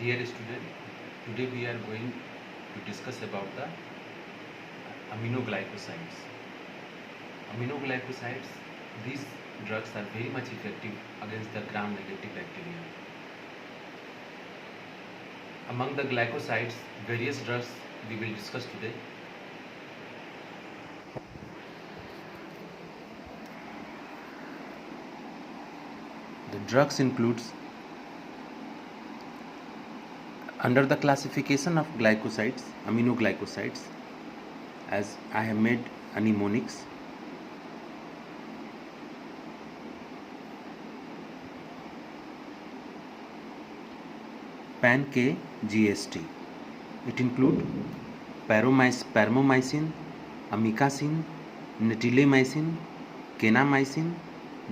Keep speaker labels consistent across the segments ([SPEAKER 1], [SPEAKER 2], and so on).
[SPEAKER 1] Dear student, today we are going to discuss about the aminoglycosides. Aminoglycosides, these drugs are very much effective against the gram-negative bacteria. Among the glycosides, various drugs we will discuss today. The drugs includes under the classification of glycosides, aminoglycosides, as I have made mnemonics. PAN-K GST. It includes paromycin, amikacin, nitilamycin, kanamycin,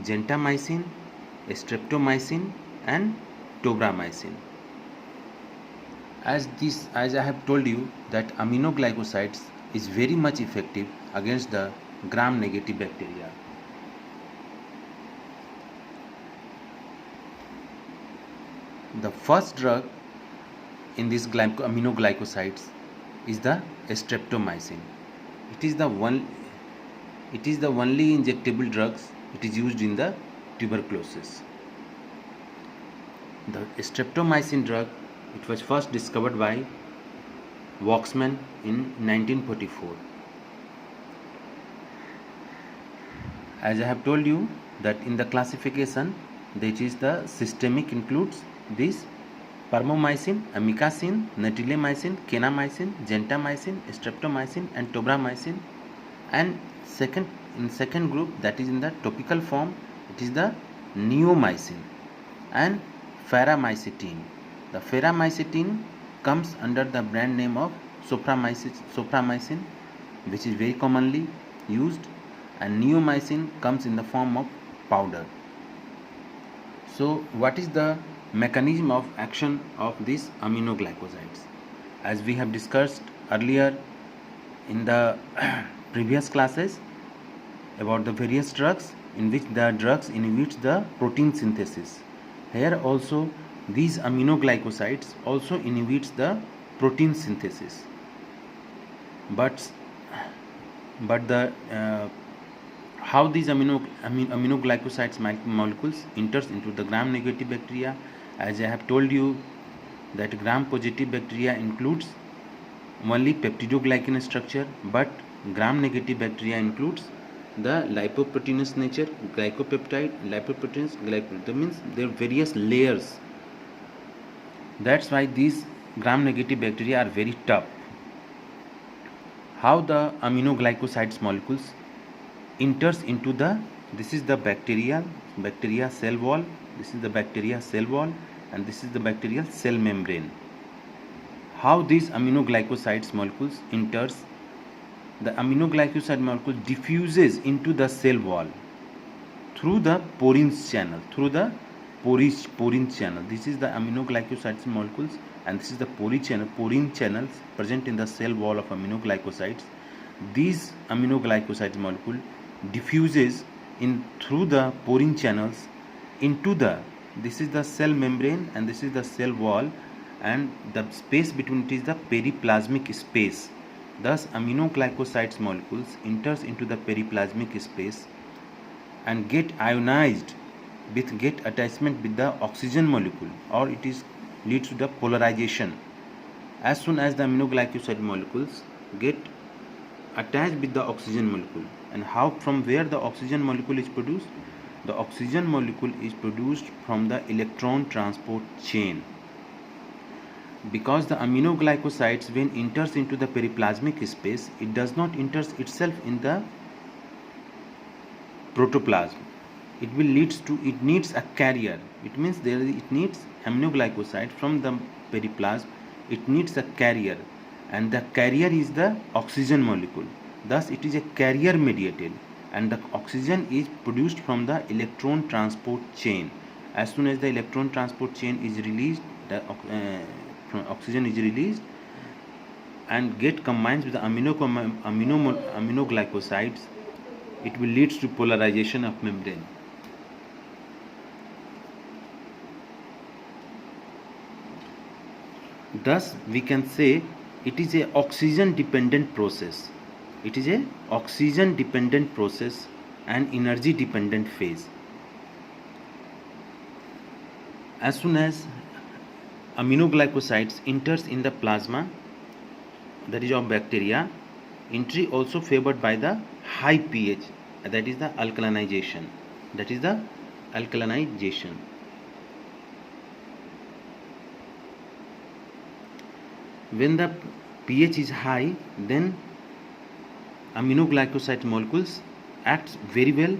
[SPEAKER 1] gentamicin, streptomycin, and tobramycin. As I have told you that aminoglycosides is very much effective against the gram-negative bacteria. The first drug in these aminoglycosides is the streptomycin. It is the only injectable drugs. It is used in the tuberculosis. The streptomycin drug, it was first discovered by Waxman in 1944. As I have told you that in the classification, that is the systemic includes this paromycin, amikacin, nitilamycin, kanamycin, gentamicin, streptomycin, and tobramycin. And in second group, that is in the topical form, it is the neomycin and pharamycetine. The pharamycetine comes under the brand name of soframycin, which is very commonly used, and neomycin comes in the form of powder. So what is the mechanism of action of these aminoglycosides? As we have discussed earlier in the previous classes about the various drugs, in which the drugs inhibits the protein synthesis. Here also these aminoglycosides also inhibits the protein synthesis, but the how these aminoglycosides molecules enters into the gram-negative bacteria. As I have told you that gram-positive bacteria includes only peptidoglycan structure, but gram-negative bacteria includes the lipoproteinous nature, glycopeptide, lipoproteins, that means there are various layers. That's why these gram-negative bacteria are very tough. How the aminoglycosides molecules enters into this is the bacteria cell wall, this is the bacteria cell wall, and this is the bacterial cell membrane. How these aminoglycosides molecules enters? The aminoglycoside molecule diffuses into the cell wall through the porins channel, porins channel. This is the aminoglycosides molecules, and this is the porin channels present in the cell wall of aminoglycosides. These aminoglycosides molecule diffuses in through the porin channels into this is the cell membrane and this is the cell wall, and the space between it is the periplasmic space. Thus aminoglycosides molecules enters into the periplasmic space and get ionized get attachment with the oxygen molecule, or it leads to the polarization. As soon as the aminoglycoside molecules get attached with the oxygen molecule, and from where the oxygen molecule is produced? The oxygen molecule is produced from the electron transport chain. Because the aminoglycosides, when enters into the periplasmic space, it does not enter itself in the protoplasm. It needs a carrier. It means it needs aminoglycoside from the periplasm. It needs a carrier, and the carrier is the oxygen molecule. Thus it is a carrier mediated, and the oxygen is produced from the electron transport chain. As soon as the electron transport chain is released, the oxygen is released and get combines with the aminoglycosides. It will lead to polarization of membrane. Thus we can say it is a oxygen dependent process. It is a oxygen dependent process and energy dependent phase. As soon as aminoglycosides enters in the plasma, that is of bacteria, entry also favored by the high pH, that is the alkalinization. When the pH is high, then aminoglycoside molecules act very well,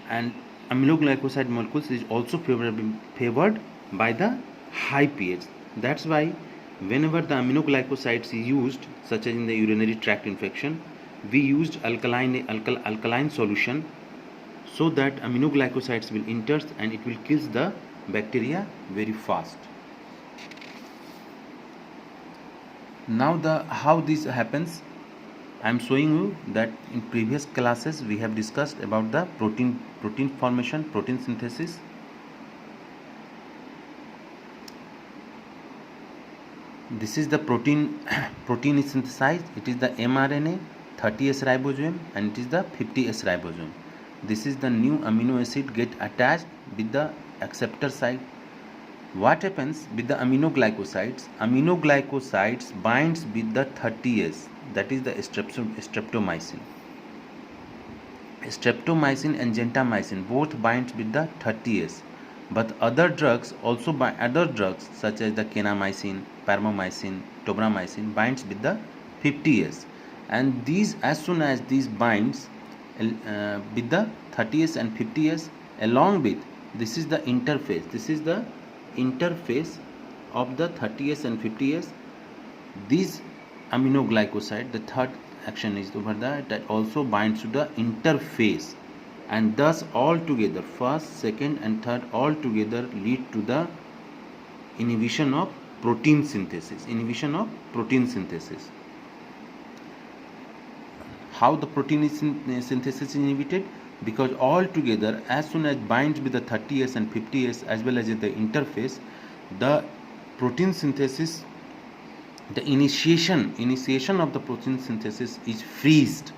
[SPEAKER 1] and aminoglycoside molecules is also favored by the high pH. That's why whenever the aminoglycosides is used, such as in the urinary tract infection, we used alkaline solution, so that aminoglycosides will enter and it will kill the bacteria very fast. Now how this happens, I am showing you that in previous classes we have discussed about the protein formation, protein synthesis. This is the protein is synthesized. It is the mRNA 30S ribosome and it is the 50S ribosome. This is the new amino acid get attached with the acceptor site. What happens with the aminoglycosides? Aminoglycosides binds with the 30S, that is the streptomycin. Streptomycin and gentamicin both binds with the 30S, but other drugs also such as the kanamycin, parmomycin, tobramycin binds with the 50S, and these, as soon as these binds with the 30S and 50S, along with this is the interface of the 30S and 50S. These aminoglycoside, the third action is over there, that also binds to the interface, and thus all together, first, second and third, all together lead to the inhibition of protein synthesis. How the protein synthesis is inhibited? Because all together, as soon as binds with the 30S and 50S as well as the interface, the protein synthesis, the initiation of the protein synthesis is freezed.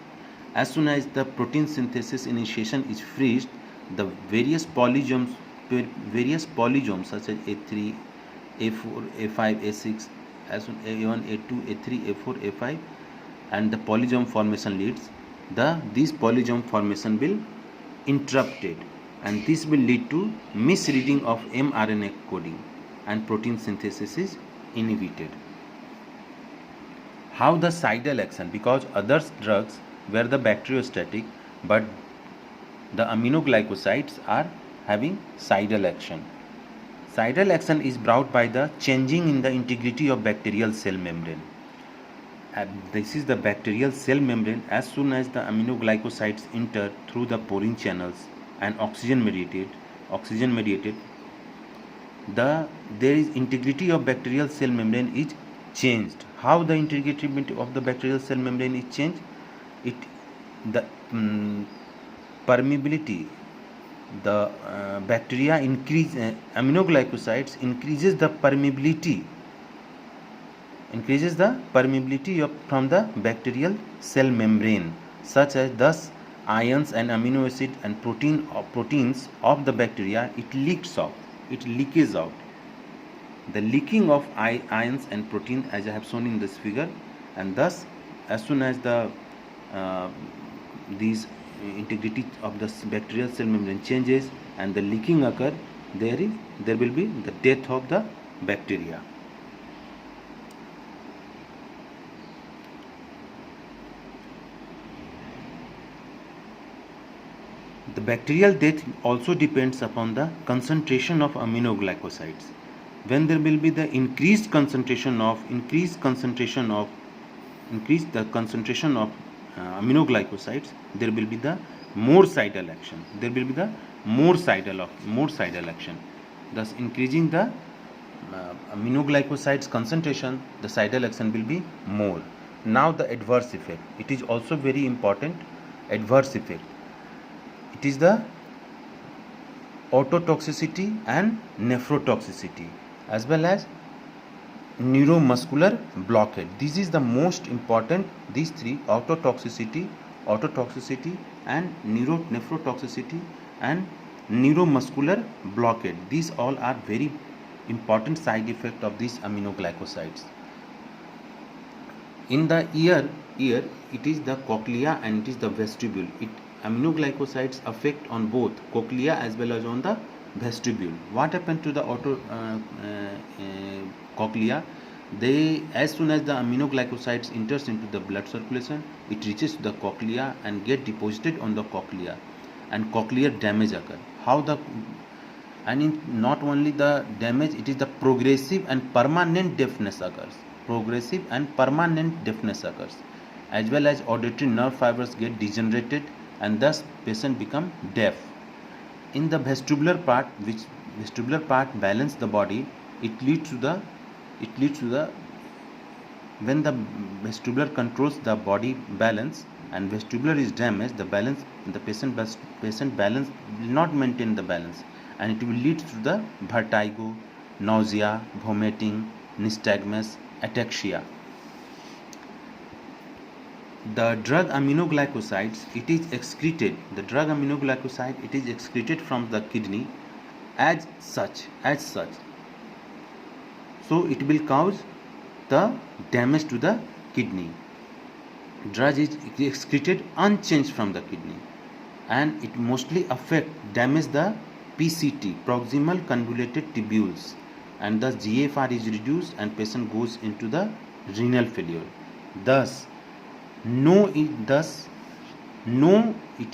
[SPEAKER 1] As soon as the protein synthesis initiation is freezed, the various polysomes such as A3, A4, A5, A6, as soon A1, A2, A3, A4, A5, and the polysome formation leads, this polysome formation will interrupted, and this will lead to misreading of mRNA coding and protein synthesis is inhibited. How the cidal action? Because other drugs were the bacteriostatic, but the aminoglycosides are having cidal action. Cidal action is brought by the changing in the integrity of bacterial cell membrane. This is the bacterial cell membrane. As soon as the aminoglycosides enter through the porin channels and oxygen mediated, there is integrity of bacterial cell membrane is changed. How the integrity of the bacterial cell membrane is changed? The permeability, the bacteria increase, aminoglycosides increases the permeability from the bacterial cell membrane, such as thus ions and amino acid and proteins of the bacteria, it leaks out. The leaking of ions and protein, as I have shown in this figure, and thus as soon as the these integrity of the bacterial cell membrane changes and the leaking occur, there will be the death of the bacteria. The bacterial death also depends upon the concentration of aminoglycosides. When there will be the increased concentration of aminoglycosides, there will be the more cidal action. Thus, increasing the aminoglycosides concentration, the cidal action will be more. Now, the adverse effect. It is also very important. Adverse effect. It is the ototoxicity and nephrotoxicity, as well as neuromuscular blockade. This is the most important, these three: autotoxicity and nephrotoxicity and neuromuscular blockade. These all are very important side effect of these aminoglycosides. In the ear it is the cochlea and it is the vestibule. Aminoglycosides affect on both cochlea as well as on the vestibule. What happened to the cochlea? They, as soon as the aminoglycosides enters into the blood circulation, it reaches the cochlea and get deposited on the cochlea, and cochlear damage occur. Not only the damage, it is the progressive and permanent deafness occurs. As well as auditory nerve fibers get degenerated and thus patient become deaf. In the vestibular part, which vestibular part balance the body, it leads to the when the vestibular controls the body balance and vestibular is damaged, the patient balance will not maintain the balance, and it will lead to the vertigo, nausea, vomiting, nystagmus, ataxia. The drug aminoglycosides, it is excreted. The drug aminoglycoside, it is excreted from the kidney as such. So it will cause the damage to the kidney. Drug is excreted unchanged from the kidney, and it mostly damage the PCT, proximal convoluted tubules, and thus GFR is reduced and patient goes into the renal failure. Thus, no, it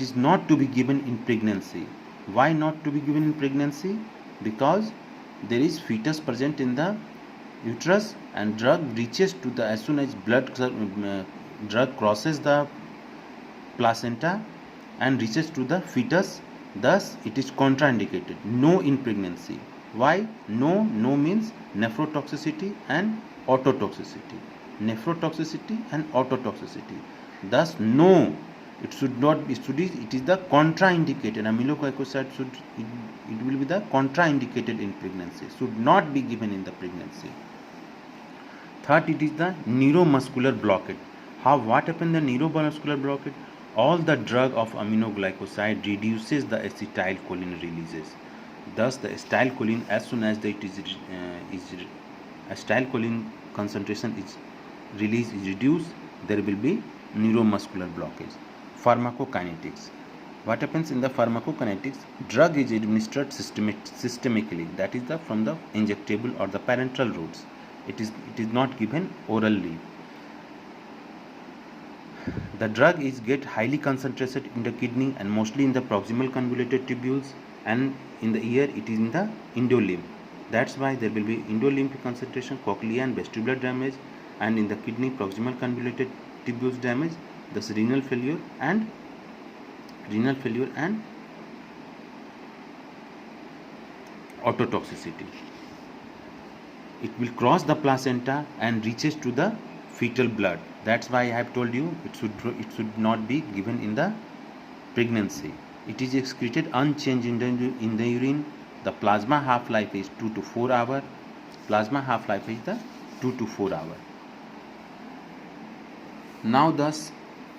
[SPEAKER 1] is not to be given in pregnancy. Why not to be given in pregnancy? Because there is fetus present in the uterus, and drug reaches to the, as soon as drug crosses the placenta and reaches to the fetus, thus it is contraindicated. No in pregnancy. Why? No means nephrotoxicity and autotoxicity. Thus no, it should not be studied. It is the contraindicated. Aminoglycoside it will be the contraindicated in pregnancy, should not be given in the pregnancy. Third, it is the neuromuscular blockade. What happened in the neuromuscular blockade? All the drug of aminoglycoside reduces the acetylcholine releases. Thus the acetylcholine, as soon as acetylcholine concentration is reduced, there will be neuromuscular blockage. Pharmacokinetics. What happens in the pharmacokinetics? Drug is administered systemically, that is from the injectable or the parenteral routes. It is not given orally. The drug is get highly concentrated in the kidney and mostly in the proximal convoluted tubules, and in the ear it is in the endolymph. That's why there will be endolymph concentration, cochlea and vestibular damage, and in the kidney proximal convoluted tubules damage, thus renal failure and autotoxicity. It will cross the placenta and reaches to the fetal blood. That's why I have told you it should not be given in the pregnancy. It is excreted unchanged in the urine. The plasma half-life is 2 to 4 hours. Now thus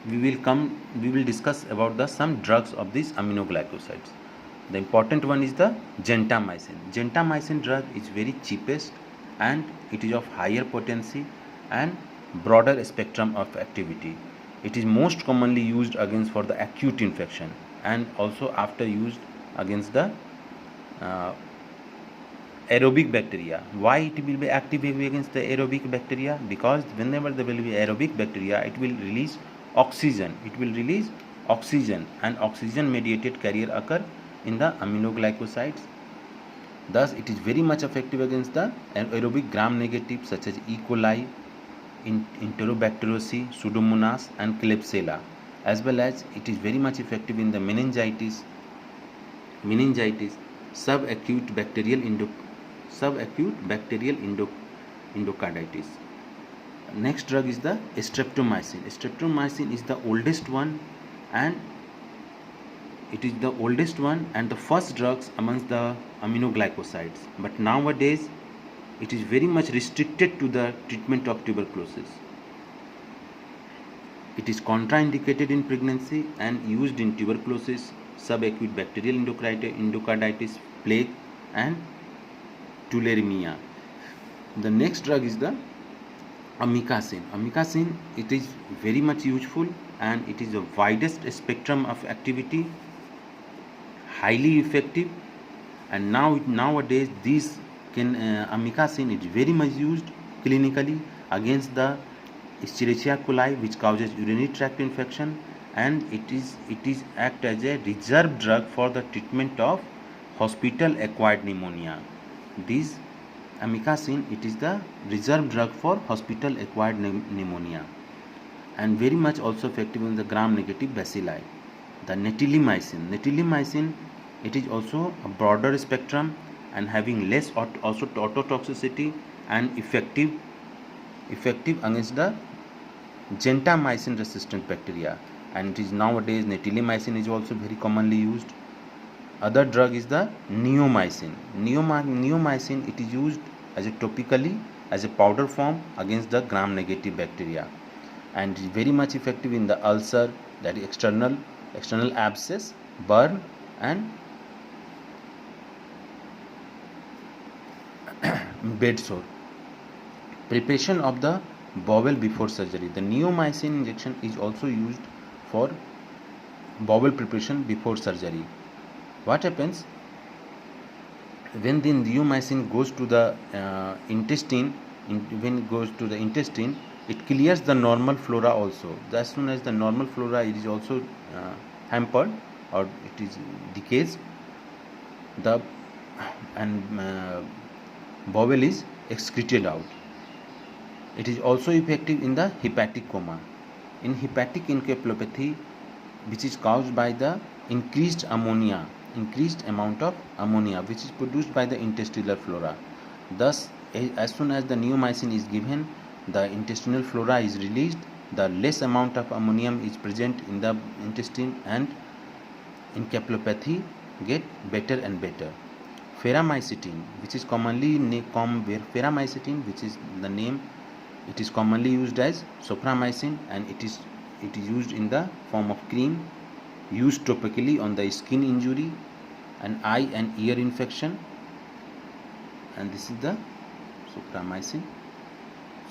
[SPEAKER 1] we will discuss about some drugs of these aminoglycosides. The important one is the gentamicin. Gentamicin drug is very cheapest, and it is of higher potency and broader spectrum of activity. It is most commonly used against for the acute infection, and also after used against the aerobic bacteria. Why it will be active against the aerobic bacteria? Because whenever there will be aerobic bacteria, it will release oxygen. And oxygen mediated carrier occur in the aminoglycosides. Thus it is very much effective against the aerobic gram negative such as E. coli, Enterobacteriaceae, Pseudomonas and Klebsiella, as well as it is very much effective in the meningitis, subacute bacterial endocarditis. Next drug is the streptomycin. Streptomycin is the oldest one, and the first drugs amongst the aminoglycosides. But nowadays it is very much restricted to the treatment of tuberculosis. It is contraindicated in pregnancy and used in tuberculosis, subacute bacterial endocarditis, plague, and tularemia. The next drug is the amikacin. Amikacin, it is very much useful and it is the widest spectrum of activity, highly effective, and nowadays this amikacin is very much used clinically against the Escherichia coli, which causes urinary tract infection, and it is act as a reserve drug for the treatment of hospital acquired pneumonia. This amikacin, it is the reserve drug for hospital acquired pneumonia, and very much also effective in the gram negative bacilli. The natillemycin, it is also a broader spectrum and having less also ototoxicity and effective against the gentamicin resistant bacteria, and it is nowadays natillemycin is also very commonly used. Other drug is the neomycin. Neomycin, it is used as a topically as a powder form against the gram negative bacteria, and is very much effective in the ulcer, that is external abscess, burn, and bed sore. Preparation of the bowel before surgery. The neomycin injection is also used for bowel preparation before surgery. What happens when the neomycin goes to the intestine? When it goes to the intestine, it clears the normal flora also. As soon as the normal flora is also hampered or it is decays, the bowel is excreted out. It is also effective in the hepatic coma. In hepatic encephalopathy, which is caused by the increased amount of ammonia which is produced by the intestinal flora. Thus, as soon as the neomycin is given, the intestinal flora is released, the less amount of ammonium is present in the intestine, and encephalopathy get better and better. Ferramycetin, which is commonly which is the name, it is commonly used as soframycin, and it is used in the form of cream, used topically on the skin injury and eye and ear infection, and this is the soframycin.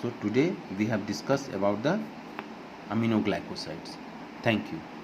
[SPEAKER 1] So today we have discussed about the aminoglycosides. Thank you.